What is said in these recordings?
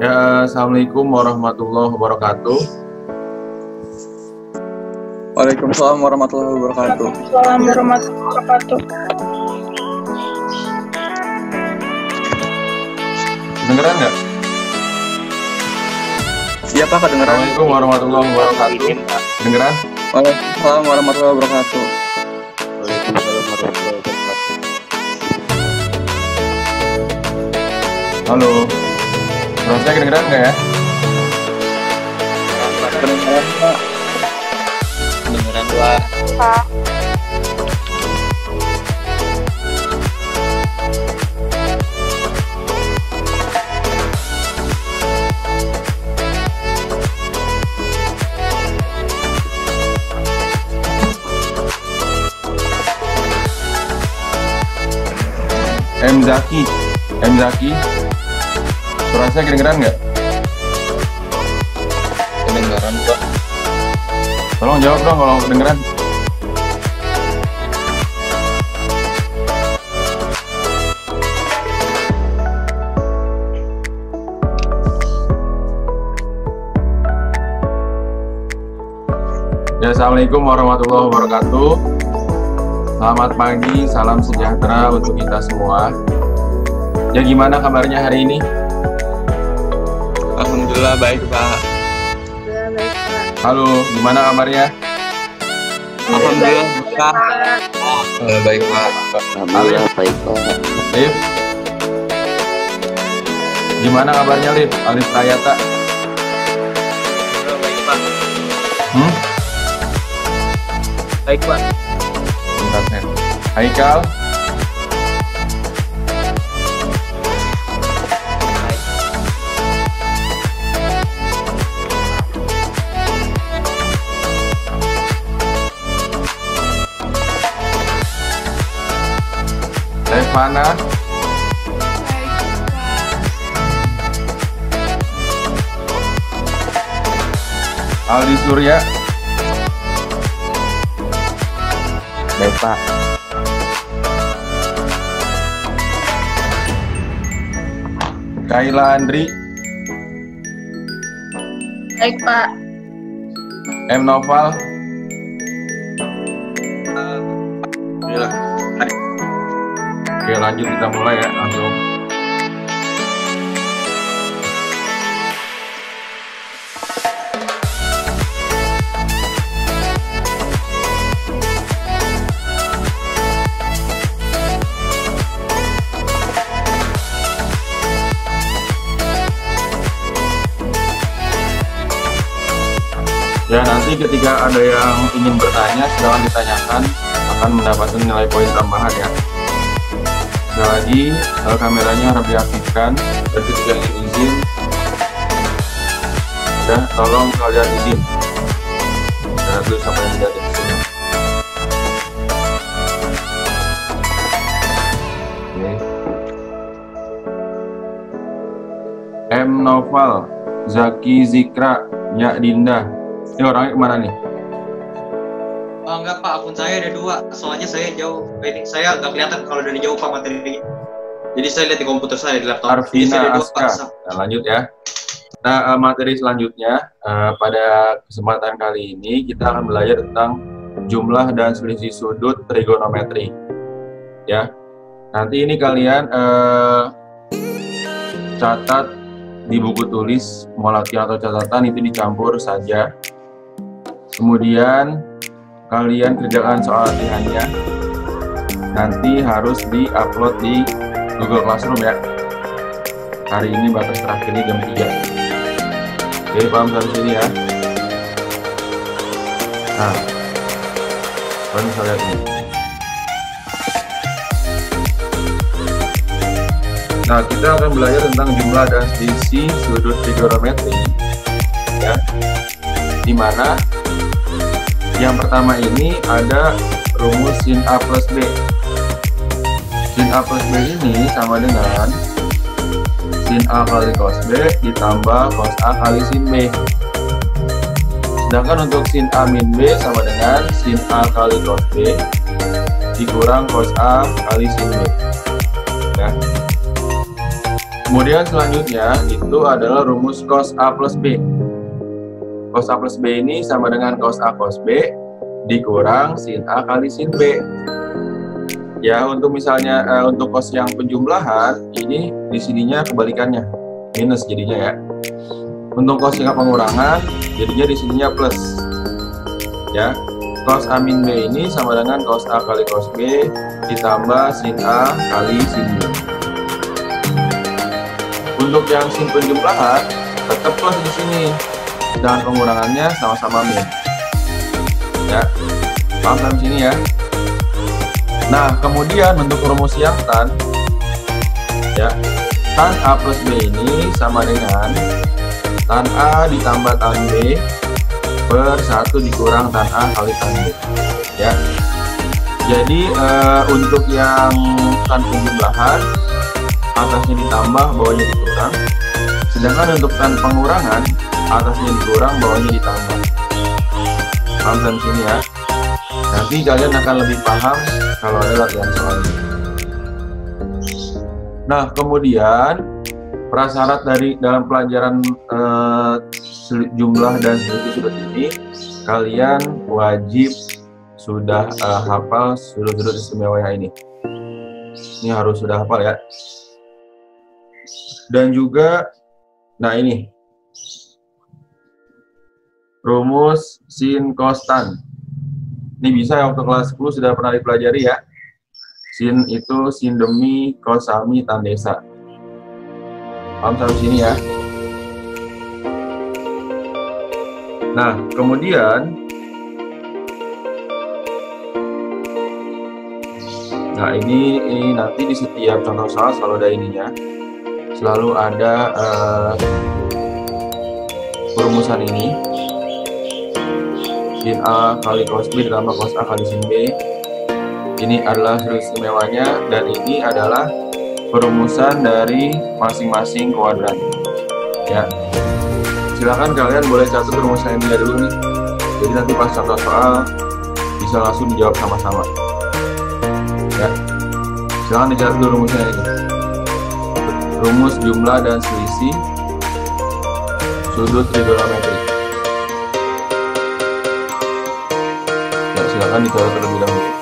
Ya, Assalamualaikum warahmatullahi wabarakatuh. Waalaikumsalam warahmatullahi wabarakatuh. Waalaikumsalam warahmatullahi wabarakatuh. Dengeran nggak? Iya Pak, kedengeran. Assalamualaikum warahmatullahi wabarakatuh. Dengeran? Waalaikumsalam warahmatullahi wabarakatuh. Waalaikumsalam warahmatullahi wabarakatuh. Halo. Suara saya kedengeran nggak ya? Kedengeran Pak. Kedengeran Pak. Pak. M Zaki. Suara saya kedengeran nggak? Kedengeran Pak. Tolong jawab dong kalau kedengeran. Ya, Assalamualaikum warahmatullahi wabarakatuh. Selamat pagi, salam sejahtera untuk kita semua. Ya, gimana kabarnya hari ini? Alhamdulillah baik Pak. Halo, gimana kabarnya? Alhamdulillah Pak. Baik Pak. Alif, Baik Pak. Lif. Gimana kabarnya, Lif? Alif Rayata. Baik Pak. Baik Pak. Bentar, Sen. Haikal. Levana. Aldi Surya. Baik Pak. Kaila Andri. Baik, Pak. M Noval. Alhamdulillah. Oke, lanjut, kita mulai ya, langsung. Ya, nanti ketika ada yang ingin bertanya, silakan ditanyakan, akan mendapatkan nilai poin tambahan ya. Sekali lagi, kameranya harus diaktifkan, dan ketika ingin izin, udah, tolong kalian izin. Jangan dulu sampai yang tidak di sini. Oke. M Noval, Zaki Zikra, Nyak Dinda. Ini orangnya kemana nih? Oh enggak Pak, akun saya ada 2. Soalnya saya jauh, ini saya nggak kelihatan kalau dari jauh Pak materinya. Jadi saya lihat di komputer saya, di laptop. Jadi saya Arvina ada 2 Pak. Aska. Nah, lanjut ya. Nah, materi selanjutnya pada kesempatan kali ini kita akan belajar tentang jumlah dan selisih sudut trigonometri. Ya. Nanti ini kalian catat di buku tulis, mau latihan atau catatan itu dicampur saja. Kemudian kalian kerjakan soal latihannya. Nanti harus di-upload di Google Classroom ya. Hari ini batas terakhirnya jam 3. Oke, paham sampai sini ya. Nah, kalian bisa lihat ini. Nah, kita akan belajar tentang jumlah dan selisih sudut trigonometri ya. Di mana yang pertama ini ada rumus sin A plus B. Sin A plus B ini sama dengan sin A kali cos B ditambah cos A kali sin B. Sedangkan untuk sin A min B sama dengan sin A kali cos B dikurang cos A kali sin B. Ya. Kemudian selanjutnya itu adalah rumus cos A plus B. Cos A plus B ini sama dengan cos A cos B dikurang sin A kali sin B. Ya, untuk misalnya untuk cos yang penjumlahan ini di sininya kebalikannya, minus jadinya ya. Untuk cos yang pengurangan jadinya di sininya plus. Ya. Cos A min B ini sama dengan cos A kali cos B ditambah sin A kali sin B. Untuk yang sin penjumlahan tetap plus di sini, dan pengurangannya sama-sama min. Ya, paham sampai sini ya. Nah, kemudian untuk rumus yang tan, ya, tan A plus B ini sama dengan tan A ditambah tan B per 1 dikurang tan A kali tan B. Ya, jadi untuk yang tan penjumlahan atasnya ditambah, bawahnya dikurang. Sedangkan untuk tan pengurangan atasnya dikurang, bawahnya ditambah. Paham sampai sini ya. Nanti kalian akan lebih paham kalau ada latihan soal ini. Nah, kemudian prasyarat dari dalam pelajaran jumlah dan selisih sudut ini, kalian wajib sudah hafal sudut-sudut istimewa yang ini. Ini harus sudah hafal ya. Dan juga, nah ini rumus sin cos tan. Ini bisa ya, waktu kelas 10 sudah pernah dipelajari ya. Sin itu sin demi cos sami tan desa. Paham sampai sini ya. Nah, kemudian ini nanti di setiap contoh soal selalu ada ininya. Selalu ada perumusan ini. Sin A kali cos B ditambah cos A kali sin B. Ini adalah sudut istimewanya, dan ini adalah perumusan dari masing-masing kuadran. Ya, silakan kalian boleh catat rumusan ini dulu nih. Jadi nanti pas contoh soal bisa langsung dijawab sama-sama. Ya, silakan dicatat dulu rumusnya ini. Rumus jumlah dan selisih sudut trigonometri. Ya, silakan dicatat terlebih dahulu.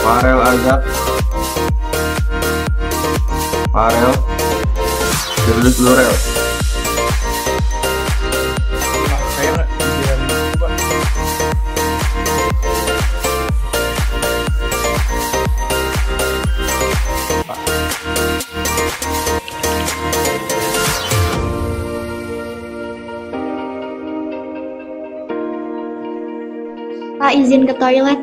Farel Azab, Farel, Jurus Lurel. Saya nggak bilang itu, Pak. Pak, izin ke toilet.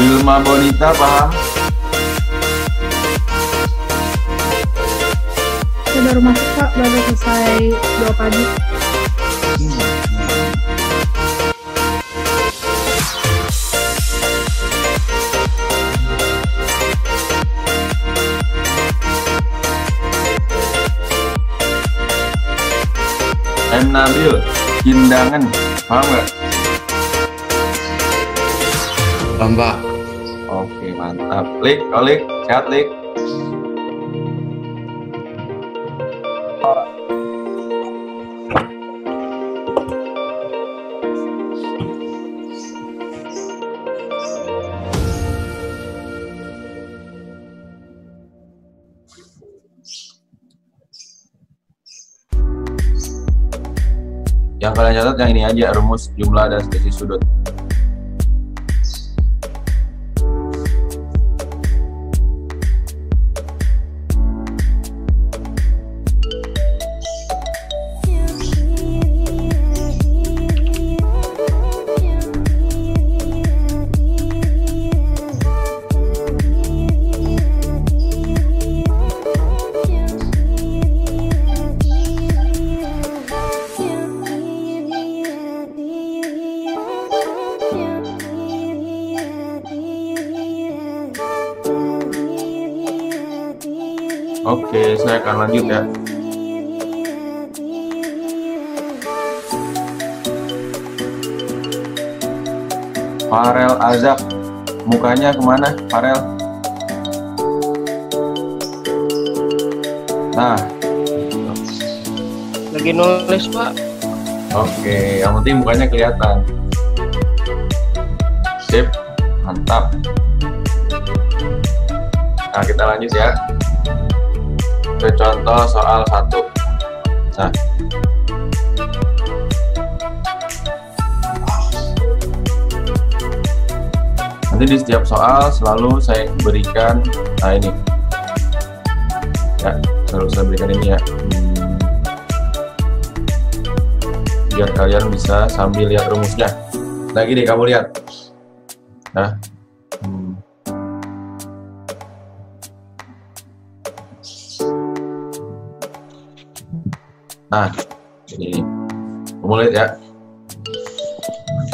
Wilma Bonita paham? Saya baru masuk Pak, baru selesai 2 pagi. M. Nabil, Kindangan, paham nggak? Paham, Pak. Oke, mantap. Lik, Olik, sehat Lik. Yang kalian catat yang ini aja, rumus jumlah dan selisih sudut. Oke, saya akan lanjut ya. Farel Azab, mukanya kemana, Farel? Nah, Lagi nulis, Pak. oke, yang penting mukanya kelihatan. Sip, mantap. Nah, kita lanjut ya ke contoh soal 1. Nah, nanti di setiap soal selalu saya berikan, nah ini ya, selalu saya berikan ini ya, biar kalian bisa sambil lihat rumusnya. Lagi deh, kamu lihat. Nah, nah, ini kamu lihat ya.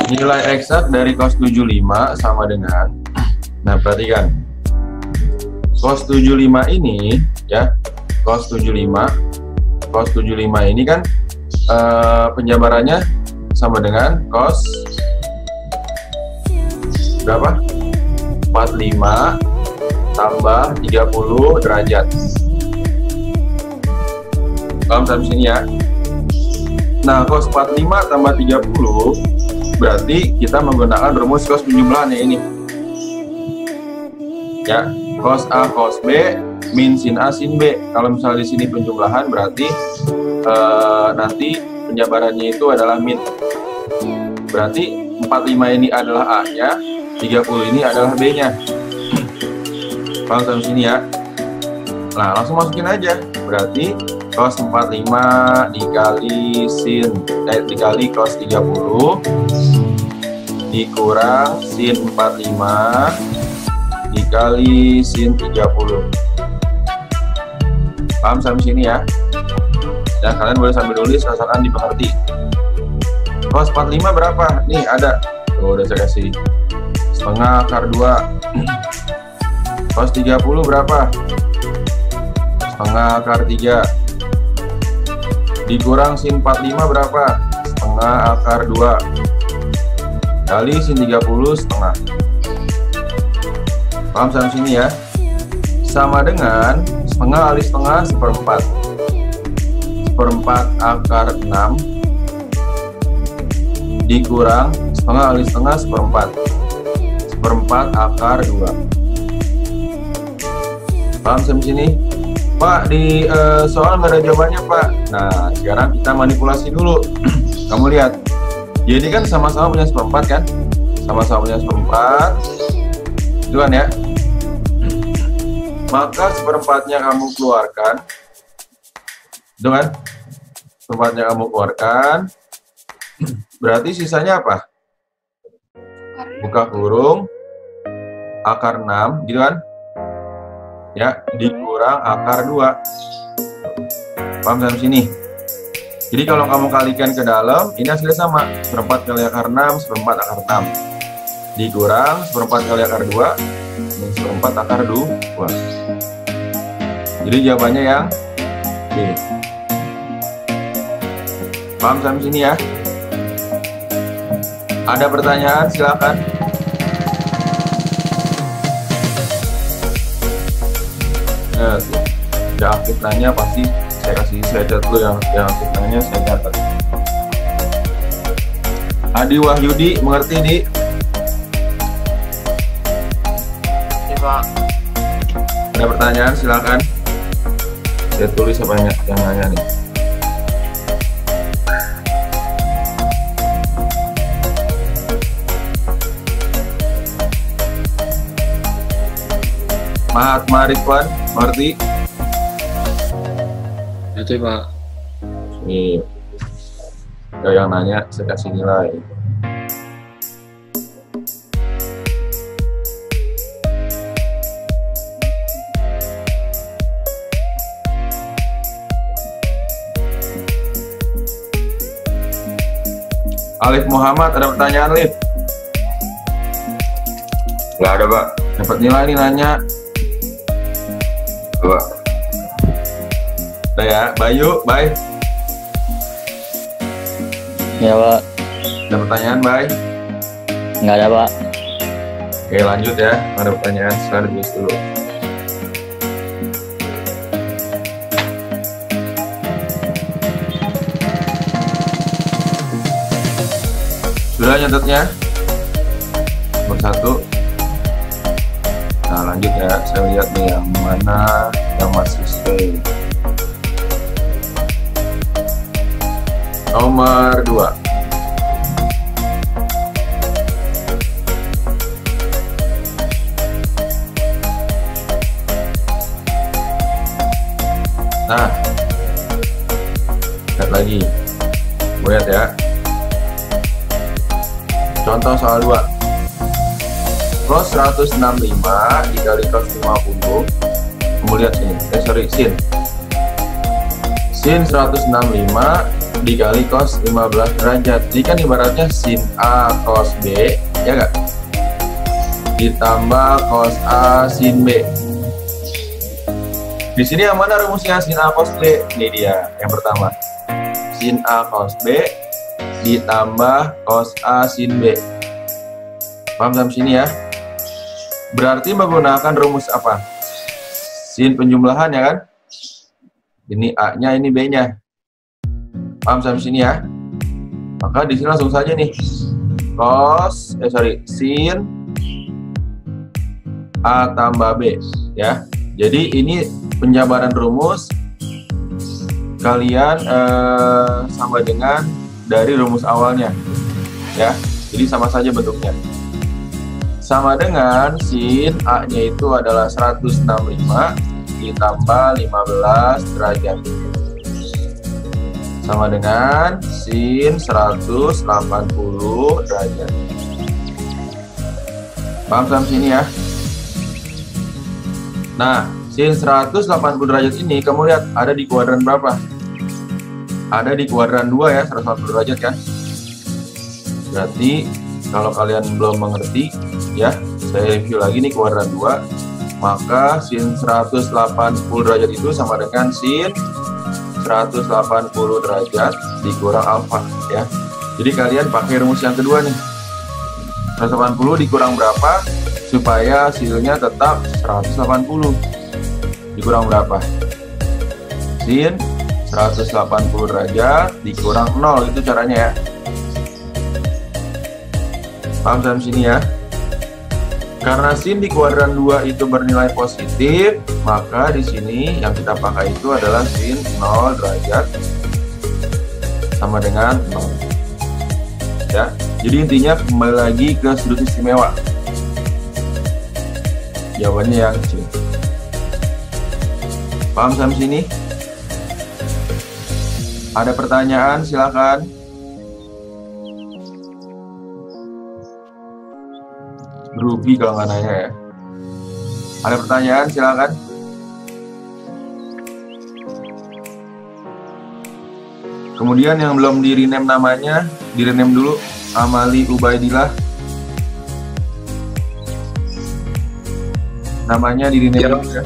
Nilai eksak dari cos 75 sama dengan, nah perhatikan, cos 75 ini ya, cos 75 ini kan penjabarannya sama dengan cos berapa? 45 tambah 30 derajat. Paham sampai sini ya? Nah, cos 45 tambah 30 berarti kita menggunakan rumus cos penjumlahan ya ini. Ya, cos A cos B min sin A sin B. Kalau misalnya di sini penjumlahan berarti nanti penjabarannya itu adalah min. Berarti 45 ini adalah A-nya, 30 ini adalah B-nya. Paham sampai sini ya? Nah, langsung masukin aja. Berarti cos 45 dikali sin dikali cos 30 dikurang sin 45 dikali sin 30. Paham sampai sini ya? Dan kalian boleh sambil tulis asalkan dimengerti. Cos 45 berapa? Nih ada. Tuh udah saya kasih. Setengah akar 2. Cos 30 berapa? Setengah akar 3. Dikurang sin 45 berapa? Setengah akar 2 kali sin 30 setengah. Paham sampai sini ya? Sama dengan setengah kali setengah seperempat. Seperempat akar 6 dikurang setengah kali setengah seperempat. Seperempat akar 2. Paham sampai sini? Pak, di soal nggak ada jawabannya, Pak. Nah, sekarang kita manipulasi dulu. Kamu lihat. Jadi kan sama-sama punya seperempat kan? Sama-sama punya seperempat. Itu kan ya? Maka seperempatnya kamu keluarkan. Itu kan? Seperempatnya kamu keluarkan. Berarti sisanya apa? Buka kurung. Akar 6, gitu kan? Ya, dikurang akar 2. Paham sampai sini? Jadi kalau kamu kalikan ke dalam, ini hasilnya sama. Seperempat kali akar 6, seperempat akar 6. Dikurang seperempat kali akar 2, dan seperempat akar 2. Jadi jawabannya yang B. Paham sampai sini ya? Ada pertanyaan? Silakan. Yang aktif nanya pasti saya kasih slide dulu, yang aktif nanya saya catat. Adi Wahyudi, mengerti Di? Iya, Pak. Ada pertanyaan silakan. Saya tulis apa yang nanya nih. Mahatma Ridwan, mengerti? Itu Pak. Nih, ada yang nanya, saya kasih nilai. Alif Muhammad, ada pertanyaan, Alif? Nggak ada, Pak. Dapat nilai nih nanya. Pak. Udah ya, Bayu, bye. Ya Pak, Ada pertanyaan, bye. nggak ada Pak. Oke, lanjut ya. Ada pertanyaan, sekarang ditulis dulu. Sudah nyatetnya? Nomor 1. Nah, lanjut ya. Saya lihat nih yang mana yang masih stay. Nomor 2. Nah, lihat lagi. Lihat ya. Contoh soal 2. Cos 165 dikali cos 50. Kemudian sini. Sin. Sin 165 dikali cos 15 derajat. Jadi kan ibaratnya sin A cos B, ya enggak? Ditambah cos A sin B. Di sini yang mana rumusnya sin A cos B? Ini dia yang pertama. Sin A cos B ditambah cos A sin B. Paham sampai sini ya? Berarti menggunakan rumus apa? Sin penjumlahan ya kan? Ini A-nya, ini B-nya. Paham sampai sini ya? Maka di sini langsung saja nih. Sin A tambah B ya. Jadi ini penjabaran rumus kalian sama dengan dari rumus awalnya ya. Jadi sama saja bentuknya. Sama dengan sin A-nya itu adalah 165 ditambah 15 derajat. Sama dengan sin 180 derajat. Paham sampai sini ya? Nah, sin 180 derajat ini kamu lihat ada di kuadran berapa? Ada di kuadran 2 ya, 180 derajat kan? Berarti kalau kalian belum mengerti ya, saya review lagi nih kuadran 2. Maka sin 180 derajat itu sama dengan sin 180 derajat dikurang alfa ya. Jadi kalian pakai rumus yang kedua nih. 180 dikurang berapa supaya hasilnya tetap 180. Dikurang berapa? Sin 180 derajat dikurang 0, itu caranya ya. Paham sampai sini ya? Karena sin di kuadran 2 itu bernilai positif, maka di sini yang kita pakai itu adalah sin 0 derajat sama dengan 0. Ya. Jadi intinya kembali lagi ke sudut istimewa. Jawabannya yang C. Paham sampai sini? Ada pertanyaan silakan. Rugi kalau nggak nanya ya. Ada pertanyaan silakan. Kemudian yang belum di rename namanya, di rename dulu. Amali Ubaidillah. Namanya di rename dulu ya.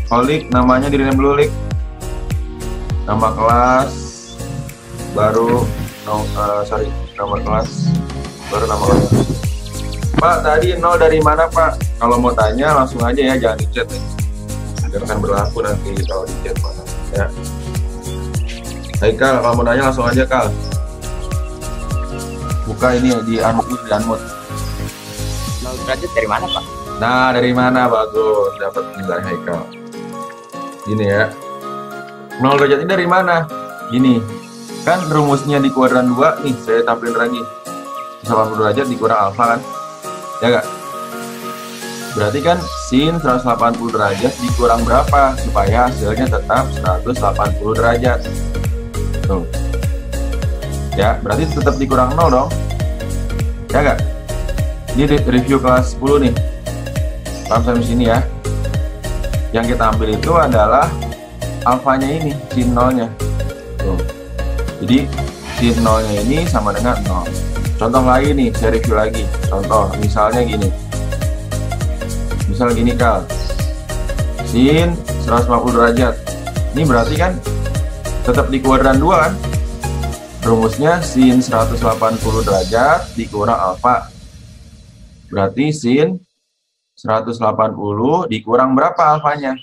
Olik, namanya di rename dulu, Lik. Nama kelas baru nama kelas baru nama kelas. Pak, tadi 0 dari mana Pak? Kalau mau tanya langsung aja ya, jangan di chat ya. Biar kan berlaku nanti kalau di chat mana ya. Hai Kal, kalau mau nanya langsung aja Kal. Buka ini di unmute, di unmute. 0 derajat dari mana Pak? Nah, dari mana? Bagus, dapat nilai Haikal. Gini ya. 0 derajat ini dari mana? Gini. Kan rumusnya di kuadran 2 nih, saya tampilin lagi. 180 derajat dikurang alfa kan? Ya nggak? Berarti kan sin 180 derajat dikurang berapa supaya hasilnya tetap 180 derajat. Tuh. Ya, berarti tetap dikurang 0 dong. Ya nggak? Ini review kelas 10 nih. Paham sampai sini ya? Yang kita ambil itu adalah alfanya ini, sin 0-nya. Tuh. Jadi sin 0-nya ini sama dengan 0. Contoh lain nih, saya review lagi. Contoh, misalnya gini. Misal gini Kal, sin 150 derajat. Ini berarti kan tetap di kuadran 2 kan? Rumusnya sin 180 derajat dikurang alfa. Berarti sin 180 dikurang berapa alfanya?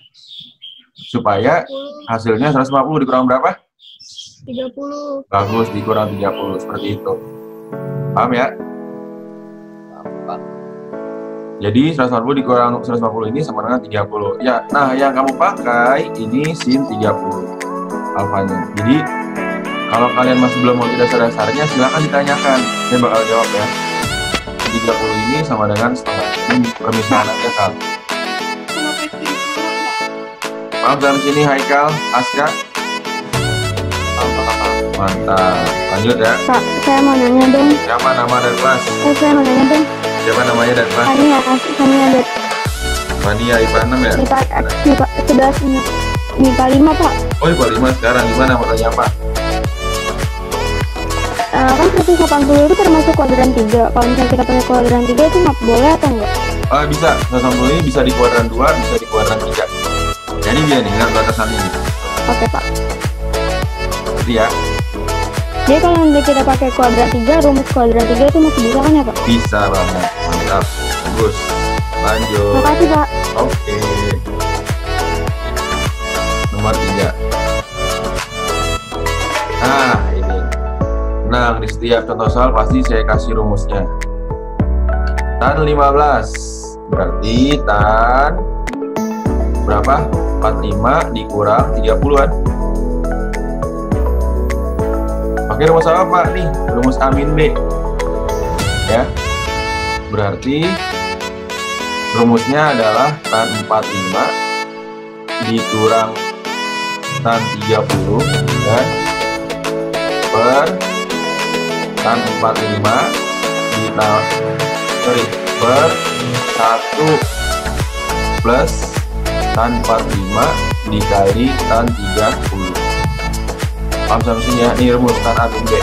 Supaya hasilnya 150 dikurang berapa? 30. Bagus, dikurang 30, seperti itu. Paham ya? Jadi 140 dikurang 150 ini sama dengan 30. Ya, nah yang kamu pakai ini sin 30 alfanya. Jadi kalau kalian masih belum mengerti dasar-dasarnya, silakan ditanyakan. Saya bakal jawab ya. 30 ini sama dengan setengah. Ini permisalan aja Kal. Paham sampai sini Haikal, Aska? Mantap. Lanjut ya. Pak, saya mau nanya dong. Siapa nama dan kelas? Saya mau nanya dong. Siapa namanya dan kelas? Fania ada Fania IPA 6 ya? MIPA 5 Pak. Oh IPA 5 sekarang, gimana mau tanya apa? Kan 180 itu termasuk kuadran 3. Kalau misalnya kita pakai kuadran 3 itu nggak boleh atau enggak? Bisa, 180 ini bisa di kuadran 2, bisa di kuadran 3. Jadi dia nih, lihat batasan ini. Oke Pak. Jadi ya, Jadi kalau nanti kita pakai kuadran 3, rumus kuadran 3 itu masih bisa kan ya Pak? bisa banget, mantap, bagus. Lanjut. Makasih Pak. Oke. Nomor 3. Nah, ini. Nah, di setiap contoh soal pasti saya kasih rumusnya. Tan 15. Berarti tan berapa? 45 dikurang 30-an. Pakai rumus apa Pak? Nih, rumus A min B. Ya. Berarti rumusnya adalah tan 45 dikurang tan 30 dan per tan 45 per 1 plus tan 45 dikali tan 30. Paham sampai sini ya? Ini rumus tan A min B.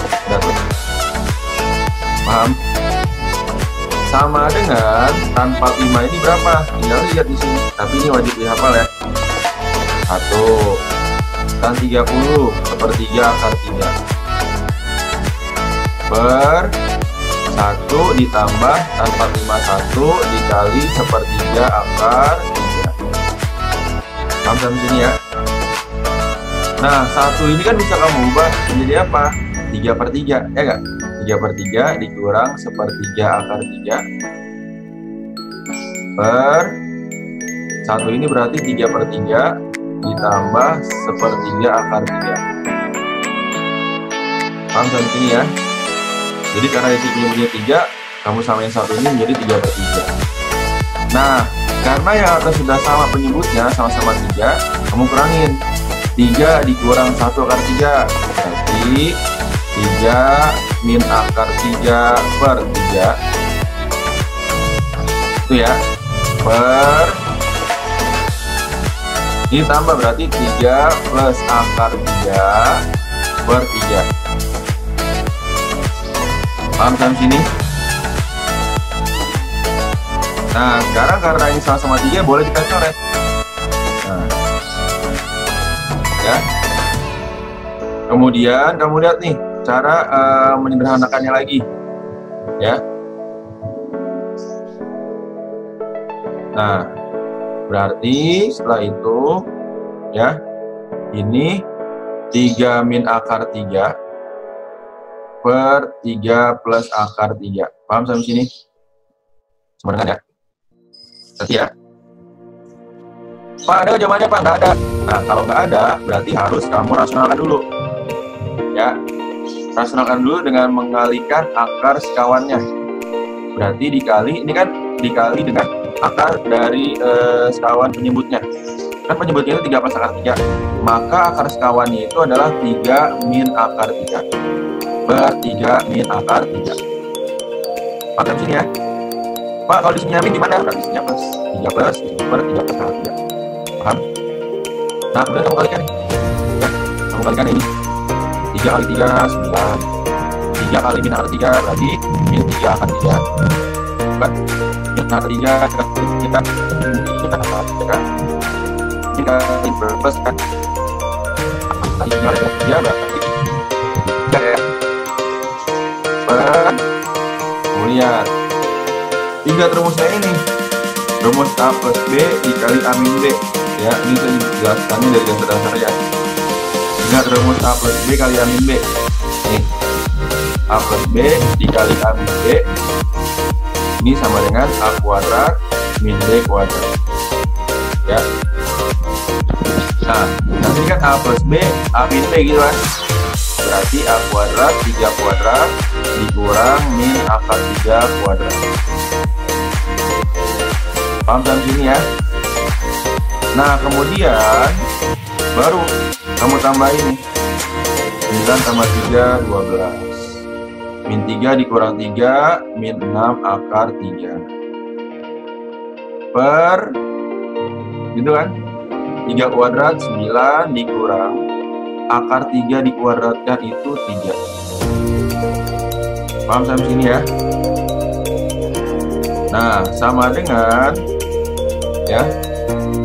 Paham? Sama dengan tan 45 ini berapa? Tinggal lihat di sini. Tapi ini wajib dihafal ya. 1 tan 30 sepertiga akar 3 per 1 ditambah tan 45 1 dikali sepertiga akar 3. Paham sampai sini ya? Nah, 1 ini kan bisa kamu ubah menjadi apa? 3/3, ya nggak? 3/3 dikurang sepertiga akar 3 per 1 ini berarti 3/3 ditambah sepertiga akar 3. Paham sampai sini ya? Jadi karena di sini punya 3, kamu samain 1 ini menjadi 3/3. Nah, karena yang atas sudah sama penyebutnya, sama-sama 3, kamu kurangin 3 dikurang 1 akar 3, berarti 3 min akar 3 per 3 itu ya, per ini tambah berarti 3 plus akar 3 per 3. Paham sampai sini? Nah, sekarang karena ini sama-sama 3, boleh kita coret. Nah, ya. Kemudian kamu lihat nih cara menyederhanakannya lagi, ya. Nah, berarti setelah itu, ya, ini 3 min akar 3 per 3 plus akar 3. Paham sampai sini? Sebenarnya ya? Berarti ya? Pak, ada jawabannya Pak? Nggak ada. Nah, kalau nggak ada, berarti harus kamu rasionalkan dulu. Ya. Rasionalkan dulu dengan mengalikan akar sekawannya. Berarti dikali, ini kan dikali dengan akar dari sekawan penyebutnya. Kan penyebutnya itu 3 plus akar 3. Maka akar sekawannya itu adalah 3 min akar 3 per 3 min akar 3. Paham sini ya? Pak, kalau di sini min gimana? Berarti sini plus 3 plus per 3 plus akar 3. Paham? Nah, kemudian kamu kalikan nih. Ya, kamu kalikan ini. 3 kali 3, 9. 3 kali min akar 3, berarti min 3 akar 3. Bukan? Min akar 3, kita akar 3. Jika plus kan kali 3 berarti 3 ya. Kemudian 3 rumusnya ini. Rumus A plus B dikali A min B. Ya, ini saya jelaskannya dari dasar-dasar ya. Ingat rumus A plus B kali A min B. Nih, A plus B dikali A min B. Ini sama dengan A kuadrat min B kuadrat. Ya. Nah, nanti kan A plus B, A min B gitu kan. Berarti A kuadrat, 3 kuadrat dikurang min akar 3 kuadrat. Paham sampai sini ya? Nah, kemudian baru kamu tambah ini 9 tambah 3, 12 min 3 dikurang 3 min 6 akar 3 per gitu kan, 3 kuadrat 9 dikurang akar 3 dikuadratkan itu 3. Paham sampai sini ya? Nah, sama dengan ya,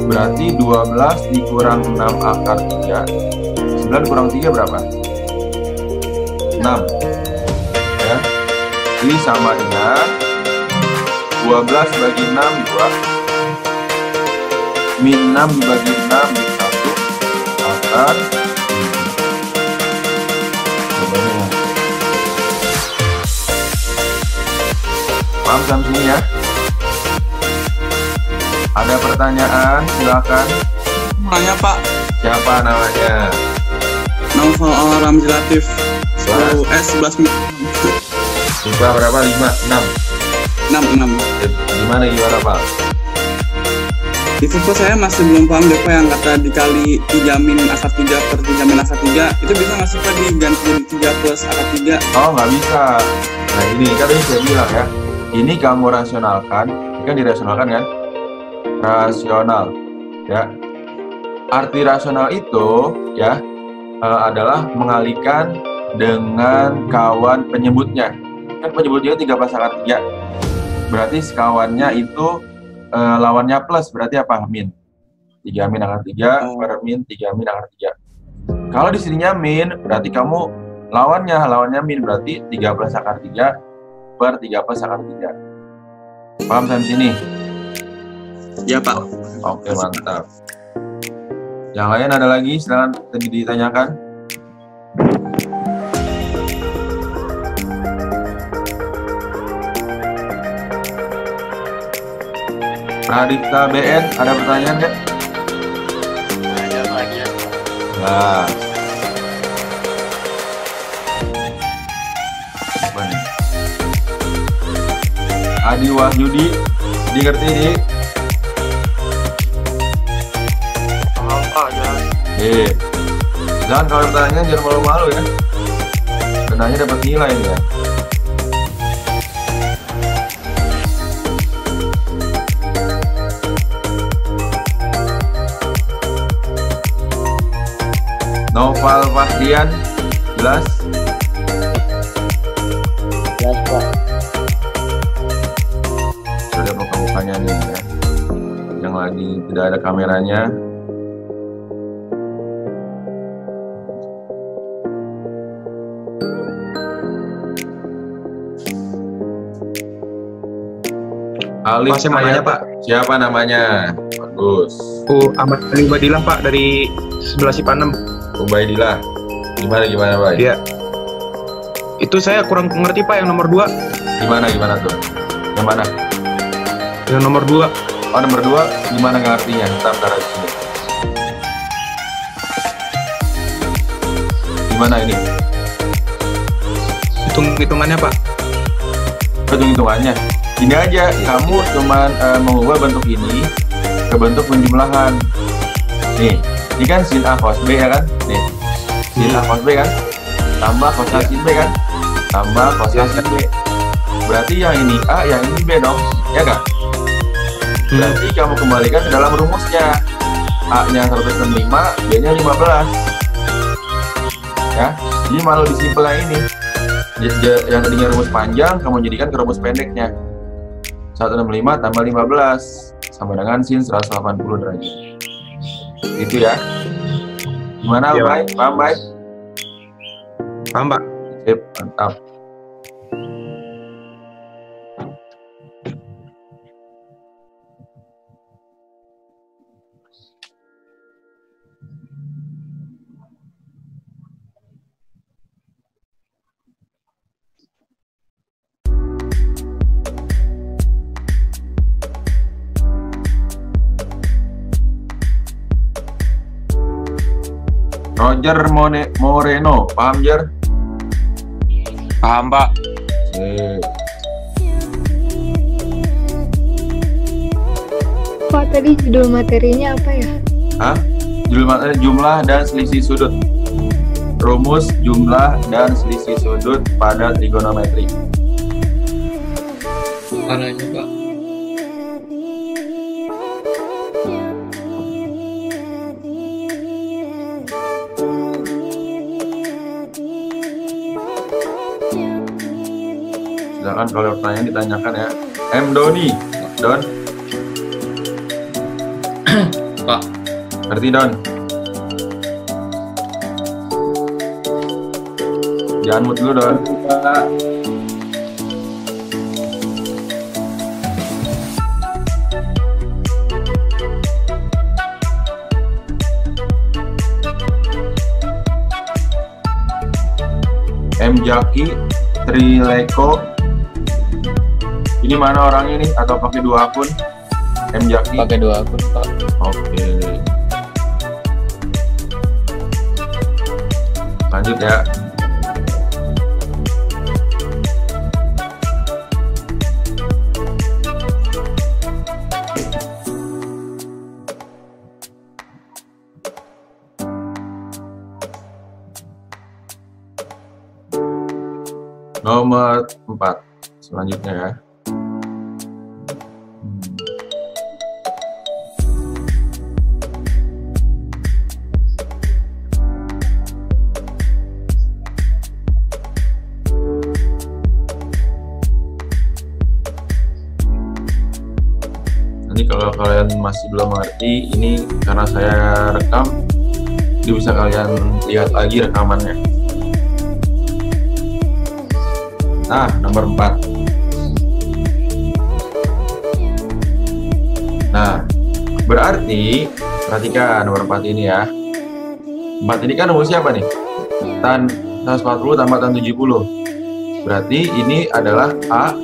berarti 12 dikurang 6 akar 3. 9 kurang 3 berapa? 6 ya. Ini sama dengan 12 bagi 6 2 min 6 dibagi 6 min 1 akar 3. Paham sampai sini ya? Ada pertanyaan? Silakan. Nanya Pak. Siapa namanya? Naufal Ramzi Latif. S 11 Lupa berapa? 5? 6? 6. Gimana Pak? Itu kok saya masih belum paham deh Pak, yang kata dikali 3 min akar 3 per 3 min akar 3. Itu bisa nggak sih Pak diganti jadi 3 plus akar 3? Oh, nggak bisa. Nah, ini kan tadi saya bilang ya. Ini kamu rasionalkan. Ini kan dirasionalkan kan? Rasional ya. Arti rasional itu ya adalah mengalihkan dengan kawan penyebutnya. Kan penyebutnya 3 plus akar 3. Berarti sekawannya itu lawannya plus, berarti apa? Min. 3 min akar 3 per min 3 min akar 3. Kalau di sininya min, berarti kamu lawannya min, berarti 3 plus akar 3 per 3 plus akar 3. Paham sampai sini? Ya Pak. Oke, mantap. Yang lain ada lagi? Silakan ditanyakan. Pradipta BN, ada pertanyaan nggak? Ada lagi ya. Nah. Apa nih? Adi Wahyudi, ngerti ini? Paham Pak, jelas. Jangan kalau pertanyaan jangan malu-malu ya. Benarnya dapat nilai ya. Noval Fahdian, jelas? Jelas Pak. Sudah muka-mukanya nih ya. Yang lagi tidak ada kameranya. Alif, Masih mau nanya, Pak? Siapa namanya? Bagus. Ahmad Ali Ubadillah Pak, dari 11 Sipanem. Ubaidillah. Gimana Pak? Iya. Itu saya kurang mengerti Pak, yang nomor 2. Gimana tuh? Yang mana? Yang nomor 2. Oh, nomor 2 gimana nggak artinya? Bentar di sini. Gimana ini? hitung-hitungannya Pak? Hitung-hitungannya ini aja, kamu cuman mengubah bentuk ini ke bentuk penjumlahan. Nih, ini kan sin A cos B ya kan? Nih, sin A cos B kan? Tambah cos A sin B kan? Tambah cos A sin B. Berarti yang ini A, yang ini B dong, ya kan? Berarti kamu kembalikan ke dalam rumusnya. A-nya 105, B-nya 15. Ya, jadi malu disimpelnya ini. Yang tadinya rumus panjang, kamu jadikan ke rumus pendeknya. 165 tambah 15 sama dengan sin 180 derajat. Gitu ya. Gimana, Ya, Bay? Paham, Bay? Paham Pak? Sip, mantap. Roger Moreno, paham Jer? Paham, Pak. Pak, tadi judul materinya apa ya? Hah? Judul materi jumlah dan selisih sudut. Rumus jumlah dan selisih sudut pada trigonometri. Mananya, Pak? Silakan kalau pertanyaan ditanyakan ya. M. Doni, Don. Pak. Ngerti Don? Jangan mute dulu Don. M. Jaki Trileko. Ini mana orangnya nih? Atau pakai 2 akun? M. Jaki. Pakai 2 akun Pak. Oke. Lanjut ya. Nomor 4. Selanjutnya ya. Nanti kalau kalian masih belum mengerti, ini karena saya rekam, jadi bisa kalian lihat lagi rekamannya. Nah, nomor 4. Nah, berarti perhatikan nomor 4 ini ya. 4 ini kan rumusnya apa nih? Tan 140 tambah tan 70. Berarti ini adalah A,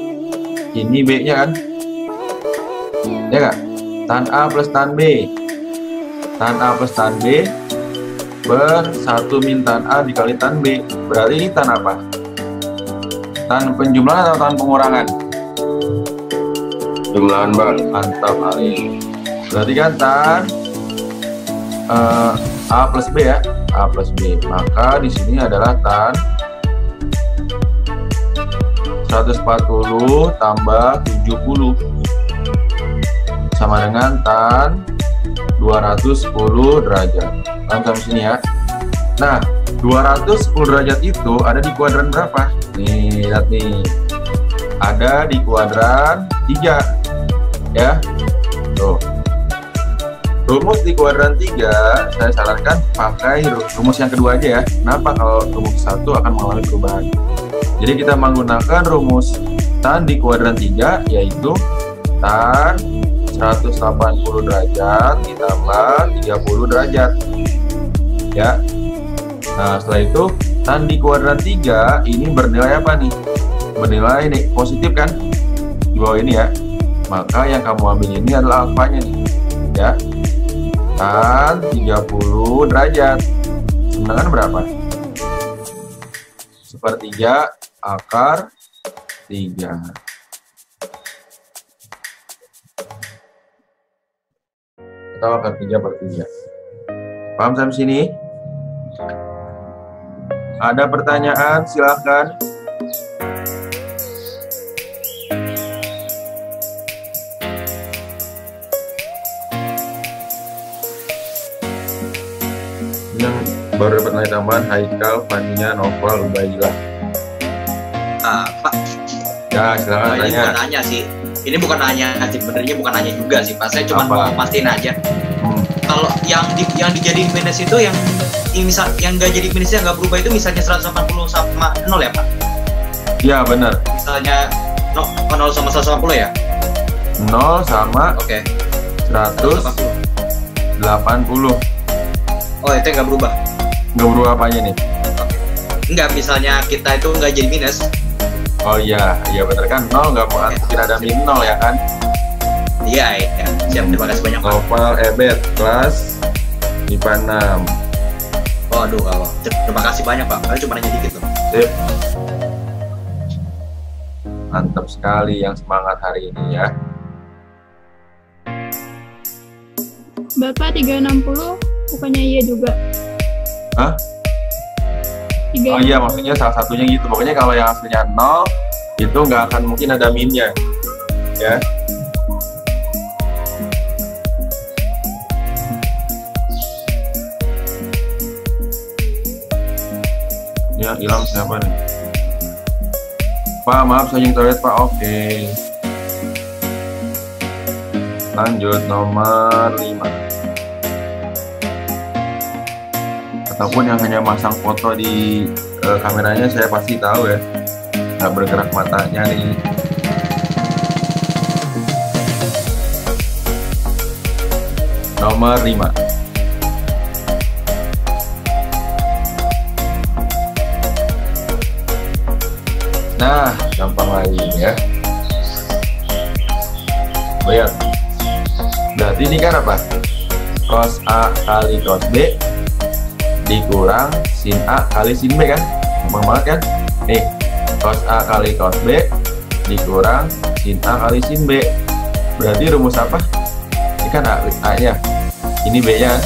ini B-nya kan? Ya nggak? Tan A plus tan B. Tan A plus tan B per 1 min tan A dikali tan B. Berarti ini tan apa? Tan penjumlahan atau tan pengurangan? Jumlahan, Bang. Mantap kali. Berarti kan tan A plus B ya, A plus B. Maka di sini adalah tan 140 tambah 70 sama dengan tan 210 derajat. Sampai sini ya. Nah, 210 derajat itu ada di kuadran berapa? Nih, lihat nih. Ada di kuadran 3. Ya. Tuh. Rumus di kuadran 3, saya sarankan pakai rumus yang kedua aja ya. Kenapa? Kalau rumus 1 akan mengalami perubahan. Jadi kita menggunakan rumus tan di kuadran 3, yaitu tan 180 derajat ditambah 30 derajat. Ya. Nah, setelah itu tan di kuadran 3 ini bernilai apa nih? Bernilai nih, positif kan? Di bawah ini ya. Maka yang kamu ambil ini adalah alfanya nih. Ya. Tan 30 derajat. Sama dengan berapa? 1/3 akar 3. Atau akar 3/3. Paham sampai sini? Ada pertanyaan? Silahkan. Yang baru dapat nilai tambahan Haikal, Fania, Novel, Ubaylah. Pak. Ya, silakan Ini tanya. bukan nanya sih. Ini bukan nanya, sebenarnya bukan nanya juga sih, Pak. Saya cuma Apa? mau pastiin aja. Hmm. Kalau yang dijadiin minus itu yang misal yang nggak jadi minusnya nggak berubah itu misalnya 180 sama 0 ya, Pak? Ya, benar. Misalnya 0 sama 180 ya? 0 sama Oke. 180. Oh, itu nggak berubah. Nggak berubah apanya nih? Enggak, misalnya kita itu nggak jadi minus. Oh iya, iya benar kan, 0 nggak mungkin ada min 0 ya kan? Iya, iya. Siap, terima kasih banyak, Pak. Novel Ebet, kelas IPA 6. Waduh, kalau terima kasih banyak, Pak. Kalian cuma nanya dikit loh. Sip. Mantap sekali yang semangat hari ini ya. Bapak 360 bukannya iya juga? Hah? Oh iya, maksudnya salah satunya gitu. Pokoknya kalau yang hasilnya 0 itu nggak akan mungkin ada minnya, ya. Ya, Ilham siapa nih? Pak, maaf saya yang toilet Pak. Oke. Lanjut nomor 5. Ataupun yang hanya masang foto di kameranya, saya pasti tahu ya, nggak bergerak matanya nih. Nomor 5. Nah, gampang lagi ya. Lihat. Berarti ini kan apa? Cos A kali cos B dikurang sin A kali sin B kan? Gampang banget kan? Nih, cos A kali cos B dikurang sin A kali sin B. Berarti rumus apa? Ini kan A-nya. Ini B-nya.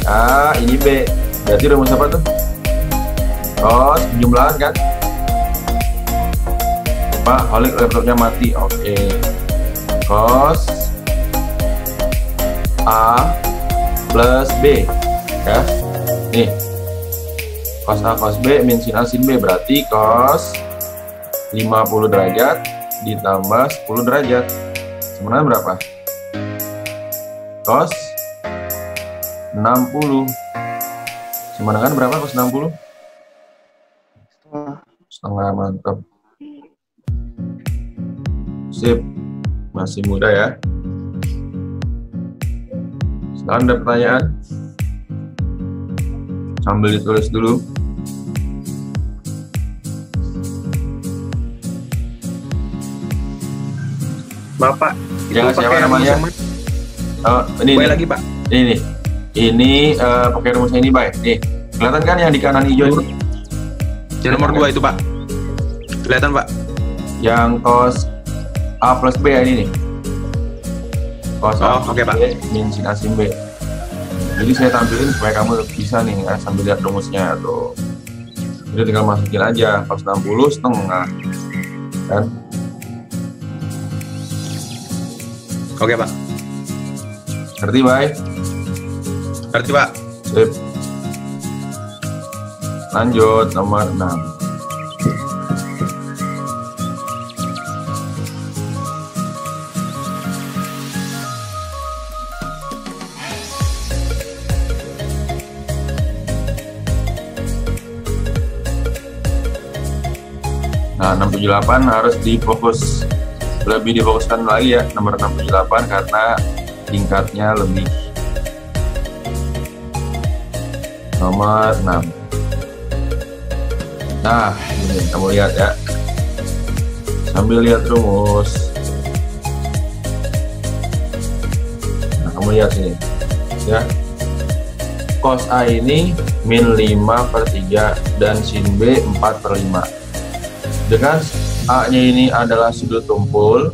A, ini B. Berarti rumus apa tuh? Cos penjumlahan kan? Pak, Holik laptopnya mati. Oke. Cos A plus B ya. Nih, cos A cos B min sin A sin B, berarti cos 50 derajat ditambah 10 derajat sebenarnya berapa? Cos 60 sama dengan berapa cos 60? Setengah. Mantap. Sip, masih muda ya. Sekarang ada pertanyaan, sambil ditulis dulu. Bapak, Ya, itu siapa pakai namanya? rumus Oh, ini yang- nih. lagi, Pak. Ini pakai rumusnya ini, baik. Nih, kelihatan kan yang di kanan hijau ini? Yang nomor 2 itu, Pak. Kelihatan, Pak. Yang cos A plus B ya, ini nih. Cos A Oh, plus oke, Pak. B min sin A sin B. Jadi saya tampilin supaya kamu bisa nih ya, sambil lihat rumusnya tuh. Jadi tinggal masukin aja cos 60 setengah kan. Oke, Pak. Ngerti, baik? Berarti, Pak. Sip. Lanjut nomor 6. Nah, 678 harus lebih difokuskan lagi ya, nomor 678 karena tingkatnya lebih. Nomor 6. Nah, ini kamu lihat ya. Sambil lihat rumus. Nah, kamu lihat sini. Ya. Cos A ini min 5/3 dan sin B 4/5. dengan A-nya ini adalah sudut tumpul,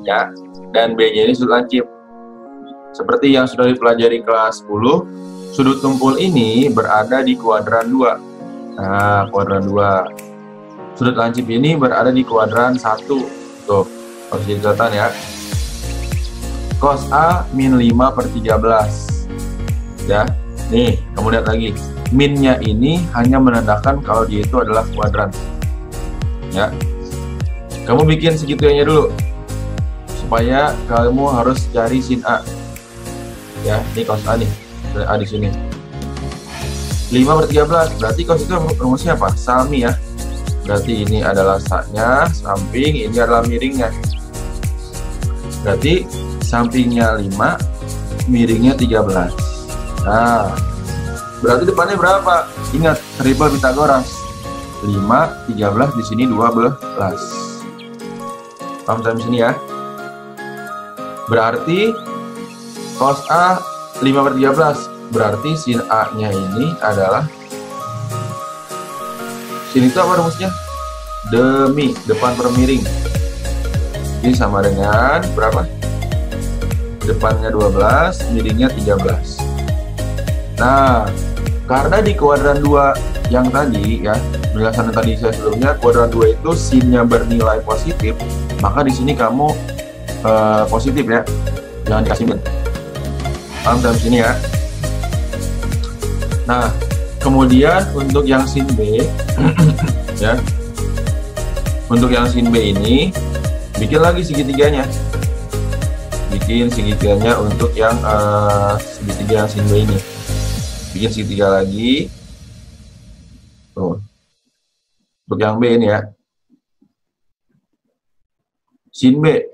ya, dan B-nya ini sudut lancip. Seperti yang sudah dipelajari kelas 10, sudut tumpul ini berada di kuadran 2. Nah, kuadran 2. Sudut lancip ini berada di kuadran 1. Tuh, harus jadi catatan ya. Cos A min 5/13. Ya, nih, kamu lihat lagi. Minnya ini hanya menandakan kalau dia itu adalah kuadran. Ya, kamu bikin segitunya dulu supaya kamu harus cari sin A. Ya, ini cos A nih, A di sini. 5/13 berarti cos itu rumusnya apa? Sami ya. Berarti ini adalah saknya, samping, ini adalah miringnya. Berarti sampingnya 5, miringnya 13. Nah, berarti depannya berapa? Ingat triple Pythagoras. 5, 13, di sini 12. Paham sampai sini ya? Berarti cos A 5/13. Berarti sin A-nya ini adalah, sin itu apa rumusnya? Demi, depan per miring. Ini sama dengan berapa? Depannya 12, miringnya 13. Nah, karena di kuadran 2 yang tadi ya, penjelasan tadi saya sebelumnya, kuadran 2 itu sinnya bernilai positif, maka di sini kamu positif ya, jangan dikasih min. Paham dalam sini ya. Nah, kemudian untuk yang sin B ya, untuk yang sin B ini bikin lagi segitiganya, bikin segitiganya untuk yang segitiga yang sin B ini, bikin segitiga lagi. Tuh. Untuk yang B ini ya, sin B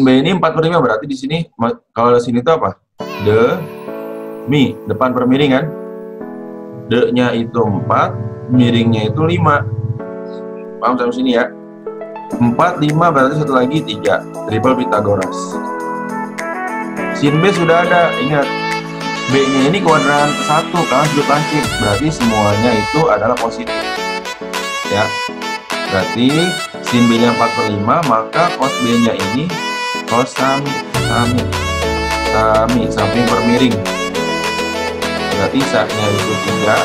ini 4/5, berarti di sini kalau sini itu apa? Demi, depan per miring kan? D-nya itu 4, miringnya itu 5. Paham sampai sini ya? 4, 5 berarti satu lagi 3, triple Pythagoras. Sin B sudah ada, ingat. B-nya ini kuadran 1 karena sudut lancip, berarti semuanya itu adalah positif. Ya. Berarti sin B-nya 4/5, maka cos B-nya ini cos sami, samping per miring. Berarti saknya itu 3,